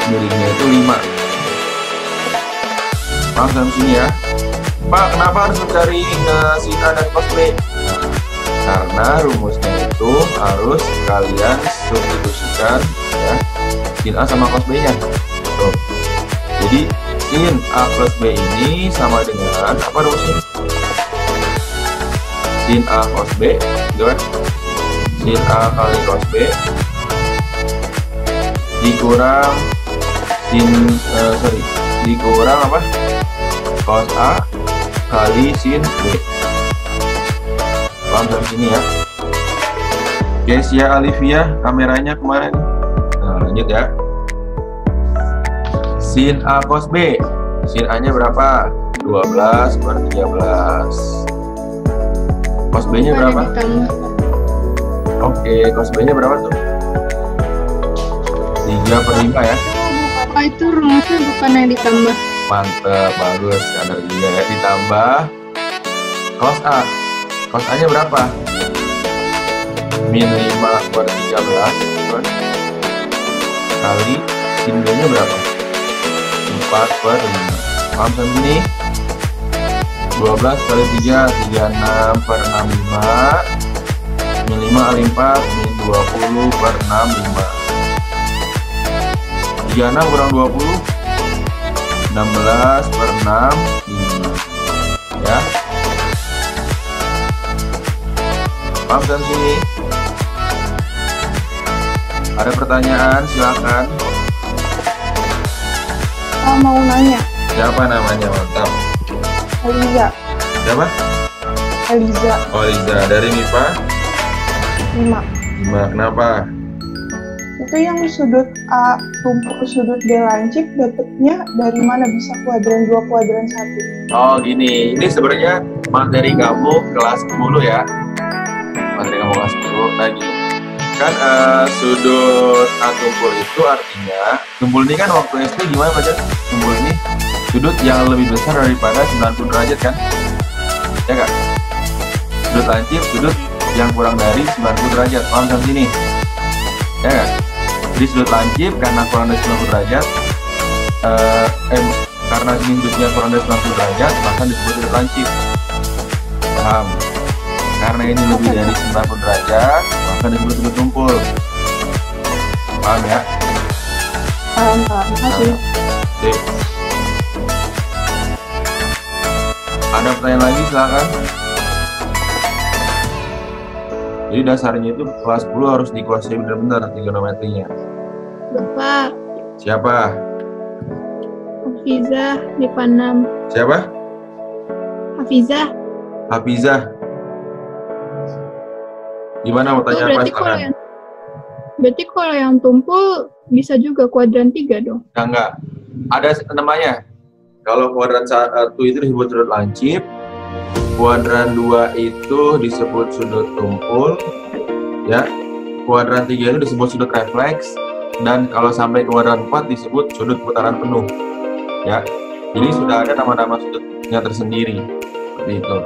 miringnya itu 5. Paham sampai sini ya? Pak, kenapa harus mencari sin A dan cos B? Karena rumusnya itu harus kalian substitusikan ya, sin A sama cos B nya. Tuh. Jadi sin A plus B ini sama dengan apa rumusnya? Sin A cos B, gitu kan? Sin A kali cos B dikurang dikurang apa? Cos A kali sin B. Paham sampai sini ya? Guys ya, Olivia kameranya kemarin. Nah, lanjut ya. Sin A cos B, sin A nya berapa? 12/13. Cos B nya berapa? Oke, cos B nya berapa tuh? 3/5 ya. Apa itu rumusnya bukan yang ditambah? Mantep, bagus, ada juga ya. Ditambah cos A. Cos A nya berapa? Min 5/13 kali sin B nya berapa? 4/5. Paham sampai sini? 12 kali 3, 36/65. Min 5 kali 4, min 20/65. 36 kurang 20, 16/65 ya. Paham kan sini? Ada pertanyaan silakan. Mau nanya. Siapa namanya? Mantap. Eliza. Siapa? Eliza. Oh, Eliza, dari MIPA 5. 5. Kenapa? Itu yang sudut A tumpul sudut B lancip dapatnya dari mana, bisa kuadran 2 kuadran 1? Oh gini, ini sebenarnya materi kamu kelas 10 ya. Materi kamu kelas 10 lagi. Kan sudut A tumpul itu artinya, tumpul ini kan waktu SD gimana baca? Tumpul ini sudut yang lebih besar daripada 90 derajat kan? Ya kan? Sudut lancip, sudut yang kurang dari 90 derajat. Paham sampai sini? Ya kan? Jadi sudut lancip karena kurang dari 90 derajat, karena ini sudutnya kurang dari 90 derajat, maka disebut sudut lancip. Paham? Karena ini lebih dari 90 derajat, maka disebut sudut tumpul. Paham ya? Paham, makasih. Sip. Ada pertanyaan lagi, silakan. Jadi dasarnya itu kelas 10 harus dikuasai benar-benar trigonometrinya. Bapak, Siapa? Hafizah di Panam. Siapa? Hafizah. Hafizah. Gimana mau tanya apa sekarang? Berarti kalau yang tumpul bisa juga kuadran 3 dong? Enggak. Ada namanya. Kalau kuadran 1 itu disebut sudut lancip, kuadran 2 itu disebut sudut tumpul, ya. Kuadran 3 itu disebut sudut refleks, dan kalau sampai kuadran 4 disebut sudut putaran penuh, ya. Jadi sudah ada nama-nama sudutnya tersendiri, seperti itu.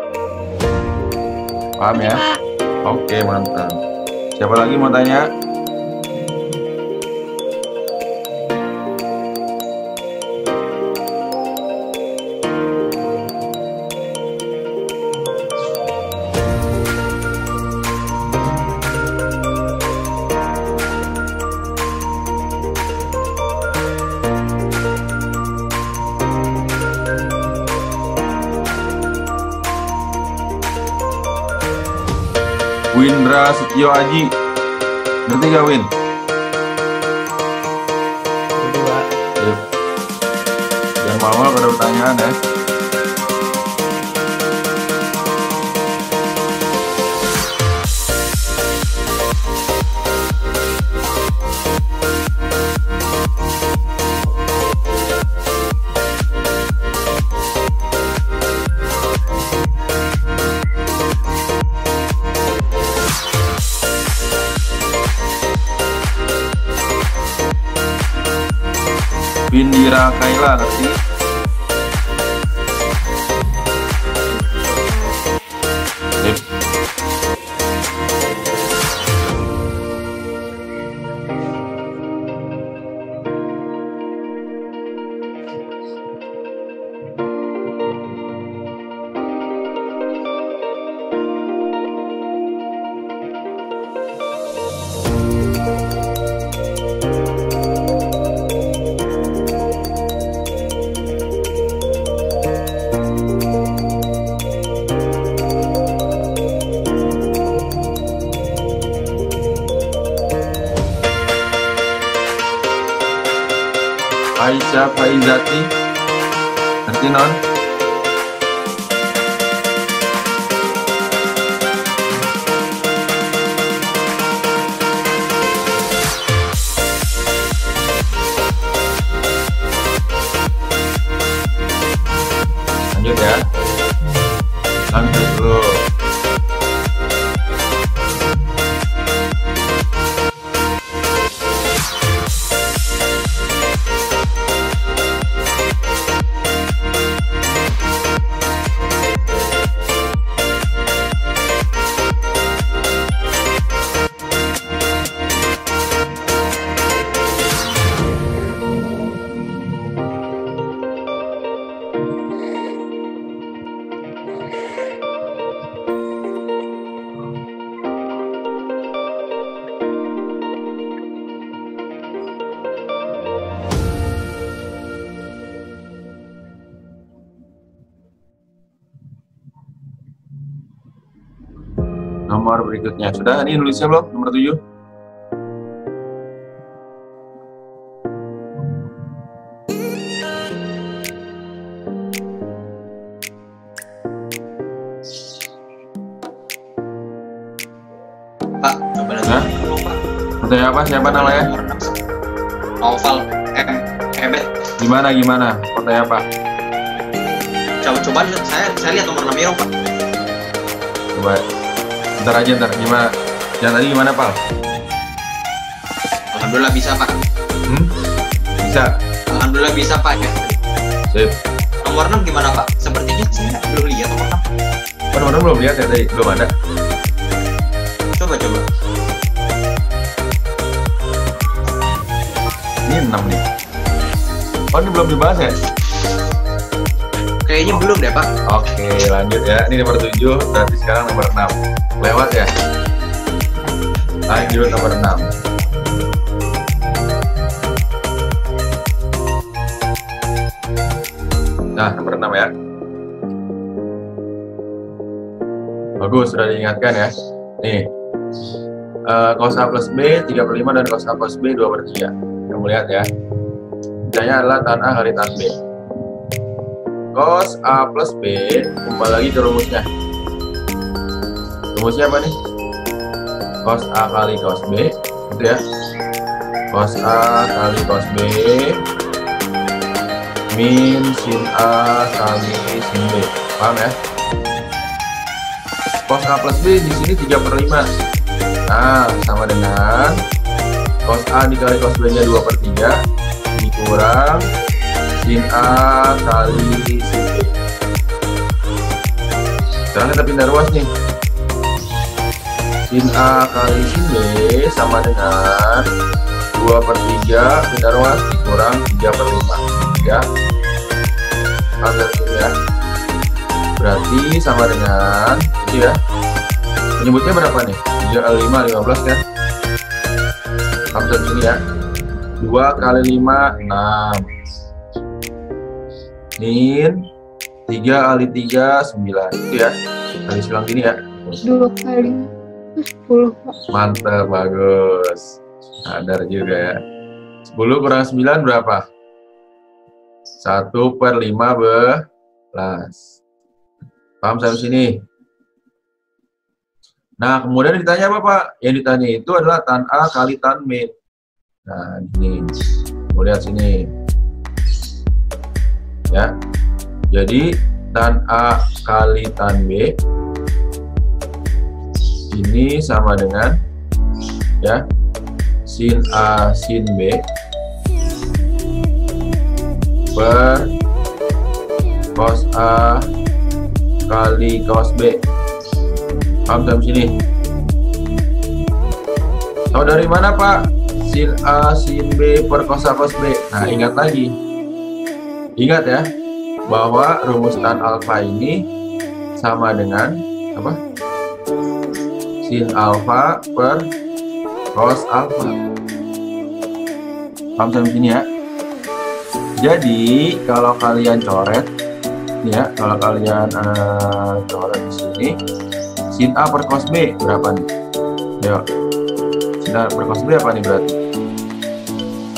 Paham ya? Oke, mantap. Siapa lagi mau tanya? Windra Setio Aji, ngerti gak Win? Ngerti Pak. Yuk. Jangan malu-malu kalau ada pertanyaan ya. Indira Kaila, ngerti? Sip. Aisyah Faizati, ngerti non? Lanjut ya. Lanjut dulu. Nomor berikutnya. Sudah, ini nulisnya belum? Nomor 7. Pak, coba lihat. Nah, pertanyaan apa? Siapa namanya? Novel Hebet. Gimana? Pertanyaan apa? Coba lihat, saya lihat nomor 6 ya, Pak. Coba. Ntar. Gimana? Yang tadi gimana, Pal? Alhamdulillah bisa, Pak. Bisa? Alhamdulillah bisa, Pak. Ya. Sip. Nomor 6 gimana Pak? Sepertinya saya belum lihat nomor 6. Nomor 6 belum lihat ya tadi? Belum ada. Coba. Ini 6 nih. Oh, ini belum dibahas ya? Kayaknya belum deh Pak. Oke, lanjut ya. Ini nomor 7, berarti sekarang nomor 6. Lewat ya? Lanjut nomor 6. Nah, nomor 6 ya. Bagus, sudah diingatkan ya. Nih, cos A plus B 3/5 dan cos A plus B 2/3. Kamu lihat ya. Intinya adalah tan A kali tan B. Cos A plus B, kembali lagi ke rumusnya. Rumusnya apa nih? Cos A kali cos B, gitu ya. Cos A kali cos B min sin A kali sin B. Paham ya? Cos A plus B di sini 3/5. Nah, sama dengan cos A dikali cos B nya 2/3 dikurang sin A kali sin B. Sekarang kita pindah ruas nih. Sin A kali sin B sama dengan 2/3 pindah ruas dikurang 3/5 ya. Ambil sini ya. Berarti sama dengan itu ya. Penyebutnya berapa nih? 3 kali 5 15 kan? Ambil sini ya. 2 kali 5 6. Min 3 kali 3 9 itu ya. Kali silang gini ya. 2 kali 10 Pak. Mantap, bagus. Sadar juga ya. 10 kurang 9 berapa? 1/15. Paham sampai sini? Nah, kemudian ditanya apa Pak? Yang ditanya itu adalah tan A kali tan B. Nah, ini. Mau lihat sini. Ya. Jadi, tan A kali tan B ini sama dengan ya sin A sin B per cos A kali cos B. Paham sampai sini? Tahu dari mana Pak? Sin A sin B per cos A cos B. Nah, ingat lagi. Ingat ya, bahwa rumus tan alfa ini sama dengan apa? Sin alfa per cos alfa. Paham sampai sini ya? Jadi kalau kalian coret, ya kalau kalian coret di sini, sin A per cos B berapa nih? Yuk, sin A per cos B apa nih berarti?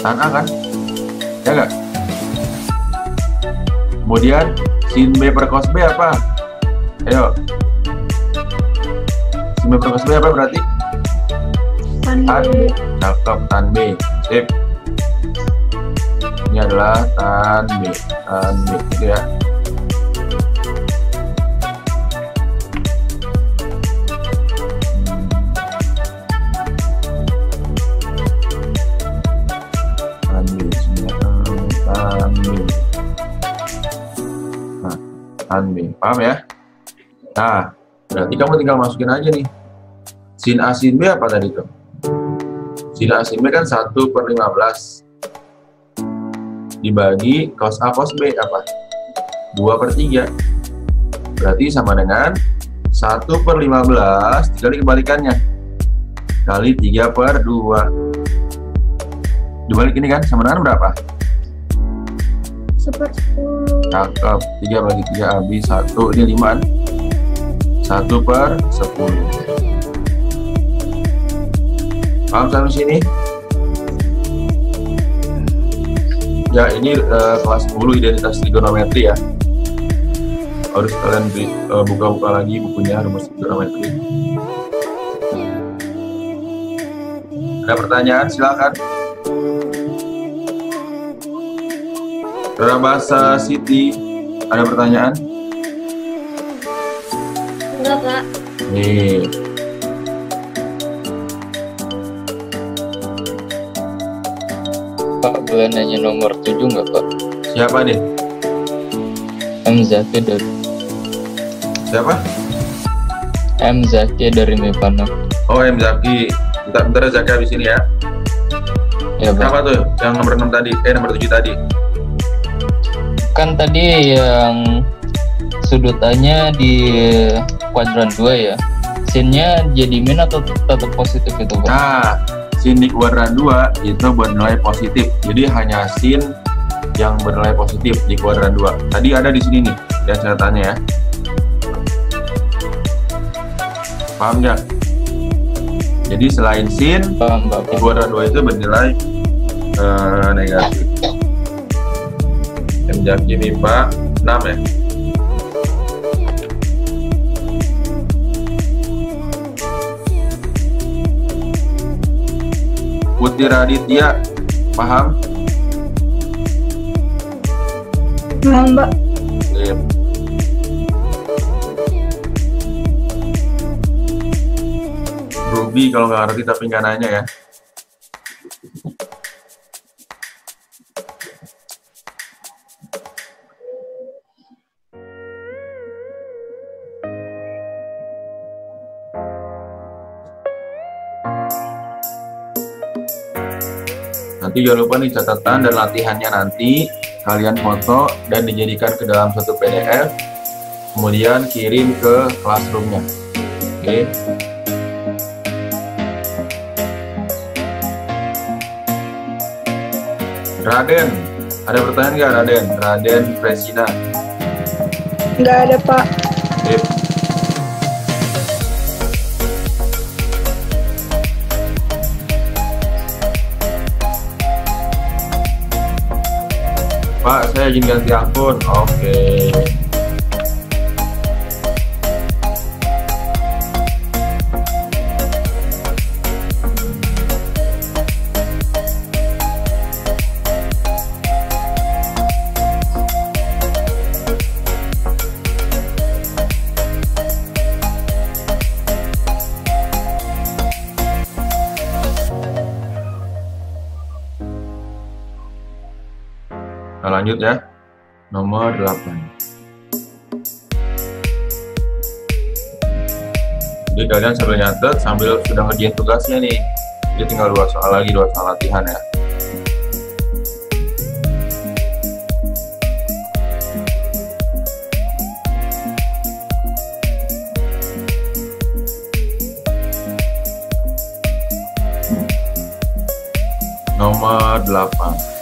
Tan A kan? Ya nggak? Kemudian sin B per cos B apa? Ayo. Sin B per cos B apa berarti? Tan Tan B. Cakep, tan B. Sip. Ini adalah tan B. Tan B gitu ya. Tan B. Tan B. Nah, tan B. Paham ya? Nah, berarti kamu tinggal masukin aja nih. Sin A sin B apa tadi tuh? Sin A sin B kan 1/15 dibagi cos A cos B apa? 2/3. Berarti sama dengan 1/15 dikali kebalikannya kali 3/2. Dibalik ini kan sama dengan berapa? 1/10. Cakep. 3 bagi 3 habis 1. Ini 5 kan? 1/10. Paham sampai sini? Ya, ini kelas 10 identitas trigonometri ya. Harus kalian buka-buka lagi bukunya rumus trigonometri. Ada pertanyaan? Silakan. Saudara Bahasa Siti, ada pertanyaan? Enggak, Pak. Nih. Pak, boleh nanya nomor 7 nggak Pak? Siapa nih? M Zaki dari Siapa? M Zaki dari Nirvana. Oh, M Zaki. Bentar Zaki habis ini ya. Ya Pak. Siapa tuh? Yang nomor 6 tadi? Nomor 7 tadi. Kan tadi yang sudutannya di kuadran 2 ya. Scene-nya jadi min atau tetap positif itu Pak? Nah, scene di kuadran 2 itu bernilai positif. Jadi hanya scene yang bernilai positif di kuadran 2. Tadi ada di sini nih ya catatannya ya. Paham nggak? Jadi selain scene Paham Pak. di kuadran 2 itu bernilai negatif. M Zaki ini Pak 6 ya. Putri Raditya, paham? Paham, Mbak. Sip. Ruby kalau nggak ngerti tapi nggak nanya ya. Nanti jangan lupa nih catatan dan latihannya nanti kalian foto dan dijadikan ke dalam satu PDF, kemudian kirim ke classroomnya. Oke. Raden, ada pertanyaan nggak Raden? Raden Presida. Nggak ada, Pak. Sip. Pak, saya izin ganti akun. Oke. Nah, lanjut ya. Nomor 8. Jadi kalian sambil nyatet sambil sudah ngerjain tugasnya nih. Jadi tinggal 2 soal lagi, 2 soal latihan ya. Nomor 8.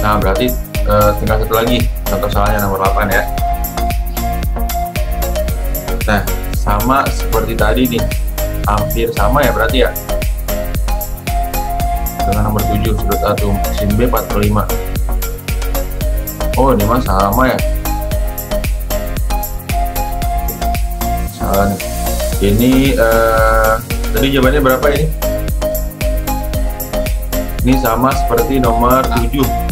Nah, berarti tinggal satu lagi, contoh soalnya nomor 8 ya. Nah, sama seperti tadi nih, hampir sama ya berarti ya. Dengan nomor 7, sudut A sin B 45. Oh, ini mah sama ya. Salah nih. Ini, tadi jawabannya berapa ini? Ini sama seperti nomor 7.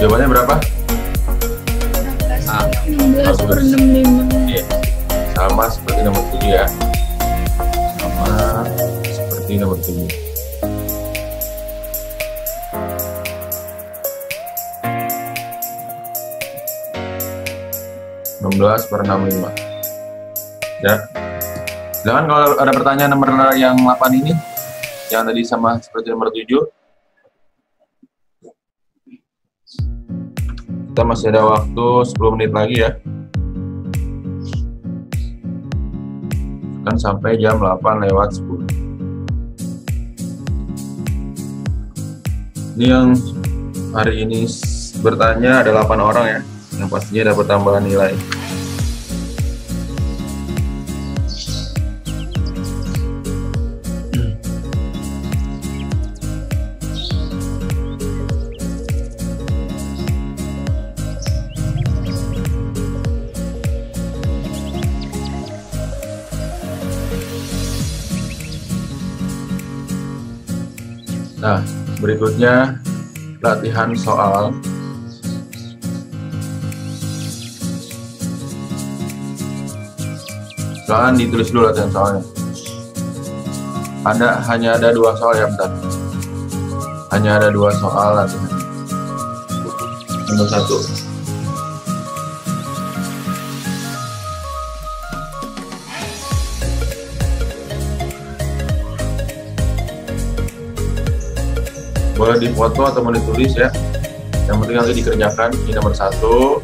Jawabannya berapa? 16/65. Iya. Sama seperti nomor 7 ya. Sama seperti nomor 7. (16/65). Ya. Jangan kalau ada pertanyaan nomor yang 8 ini, yang tadi sama seperti nomor 7. Kita masih ada waktu 10 menit lagi ya. Kan sampai jam 8:10. Ini yang hari ini bertanya ada 8 orang ya, yang pastinya dapat tambahan nilai. Nah, berikutnya latihan soal. Silakan ditulis dulu latihan soalnya. Hanya ada 2 soal ya, bentar. Hanya ada 2 soal latihan. Nomor 1. Boleh difoto atau mau ditulis ya. Yang penting nanti dikerjakan. Ini nomor 1.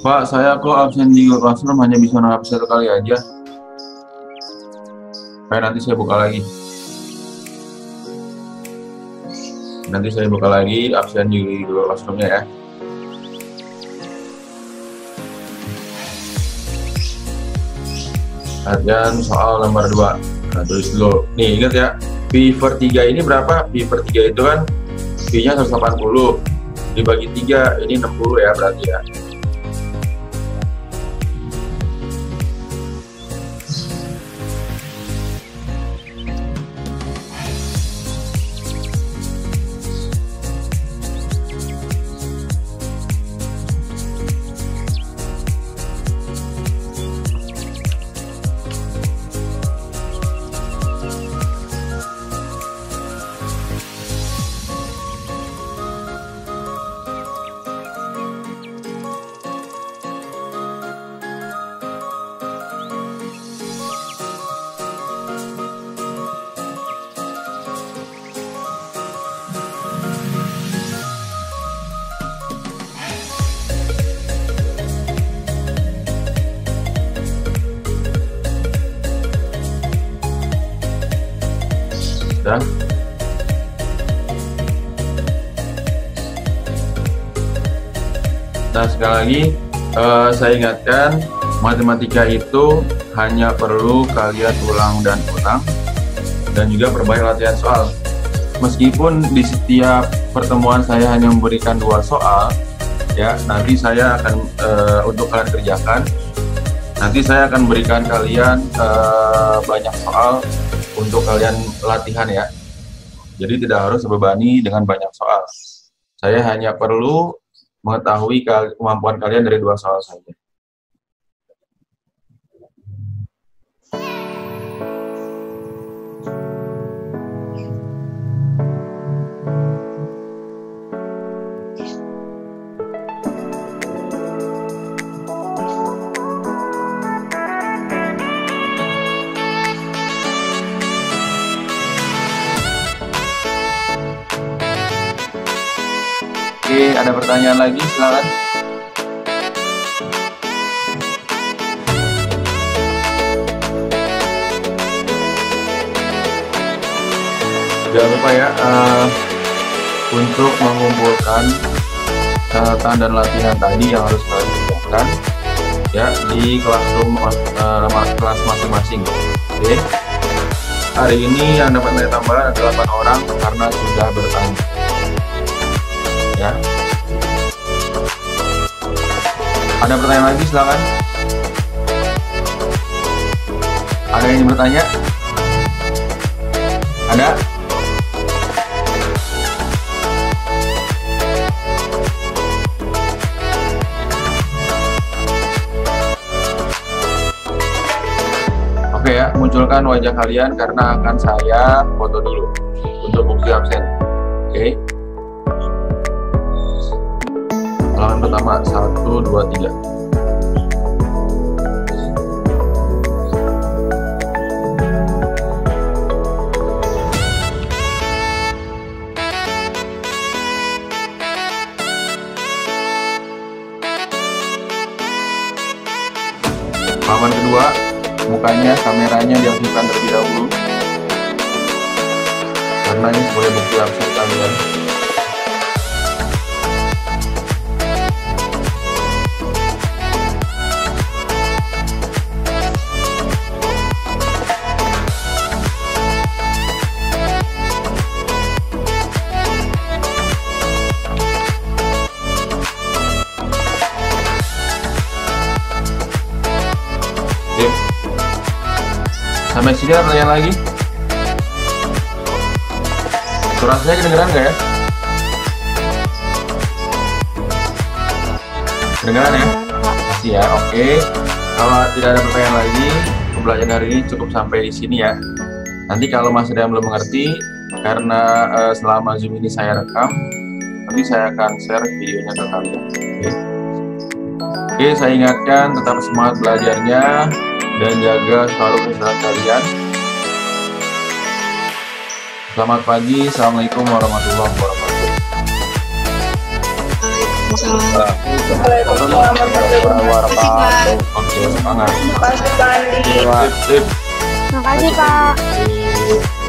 Pak, saya kok absen di Google Classroom hanya bisa mengabsen 1 kali aja. Nanti saya buka lagi. Nanti saya buka lagi absen di Google Classroom-nya ya. Latihan soal nomor 2. Nah, tulis dulu. Nih, ingat ya. Pi per 3 ini berapa? Pi per 3 itu kan Pi-nya 180. Dibagi 3, ini 60 ya berarti ya. Sudah. Nah, sekali lagi saya ingatkan, matematika itu hanya perlu kalian ulang dan ulang, dan juga perbanyak latihan soal. Meskipun di setiap pertemuan saya hanya memberikan 2 soal, ya nanti saya akan untuk kalian kerjakan. Nanti saya akan berikan kalian banyak soal untuk kalian latihan ya. Jadi tidak harus terbebani dengan banyak soal. Saya hanya perlu mengetahui kemampuan kalian dari 2 soal saja. Oke, ada pertanyaan lagi, silakan. Jangan lupa ya, untuk mengumpulkan catatan dan latihan tadi yang harus kalian kerjakan ya di classroom kelas masing-masing. Oke. Hari ini yang dapat nilai tambahan adalah 8 orang karena sudah bertanya. Ya. Ada pertanyaan lagi, silakan. Ada yang ingin bertanya? Ada? Oke ya, munculkan wajah kalian karena akan saya foto dulu untuk bukti absen. Oke. Halaman pertama 1, 2, 3. Halaman kedua, mukanya, kameranya diaktifkan terlebih dahulu. 1, karena ini sebagai bukti absen kalian. Oke. Sampai sini ada pertanyaan lagi? Suara saya kedengeran nggak ya? Kedengeran ya? Masih ya, oke. Kalau tidak ada pertanyaan lagi, pembelajaran hari ini cukup sampai di sini ya. Nanti kalau masih ada yang belum mengerti, karena selama Zoom ini saya rekam, nanti saya akan share videonya ke kalian. Oke, saya ingatkan tetap semangat belajarnya dan jaga selalu kesehatan kalian. Selamat pagi, assalamualaikum warahmatullahi wabarakatuh. Waalaikumsalam warahmatullahi wabarakatuh. Oke, semangat. Terima kasih Pak Andi. Sip, sip. Makasih Pak. Sip.